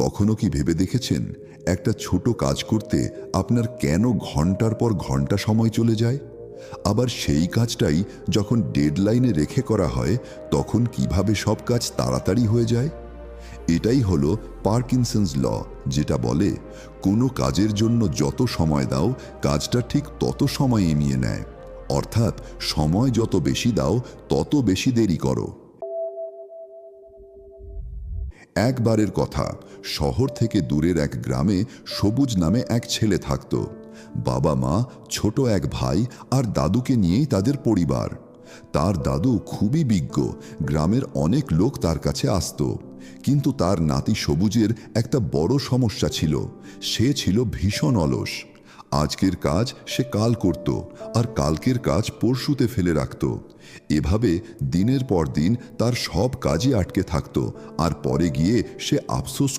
কখনো কি ভেবে দেখেছেন একটা ছোট কাজ করতে আপনার কেন ঘন্টার পর ঘন্টা সময় চলে যায়? আবার সেই কাজটাই যখন ডেডলাইনে রেখে করা হয় তখন কিভাবে সব কাজ তাড়াতাড়ি হয়ে যায়? এটাই হলো পার্কিনসন্স ল, যেটা বলে কোনো কাজের জন্য যত সময় দাও কাজটা ঠিক তত সময় এমিয়ে নেয়। অর্থাৎ সময় যত বেশি দাও তত বেশি দেরি করো। একবারের কথা, শহর থেকে দূরের এক গ্রামে সবুজ নামে এক ছেলে থাকত। বাবা মা, ছোট এক ভাই আর দাদুকে নিয়েই তাদের পরিবার। তার দাদু খুবই বিজ্ঞ, গ্রামের অনেক লোক তার কাছে আসত। কিন্তু তার নাতি সবুজের একটা বড় সমস্যা ছিল, সে ছিল ভীষণ অলস। আজকের কাজ সে কাল করত, আর কালকের কাজ পরশুতে ফেলে রাখত। এভাবে দিনের পর দিন তার সব কাজই আটকে থাকত, আর পরে গিয়ে সে আফসোস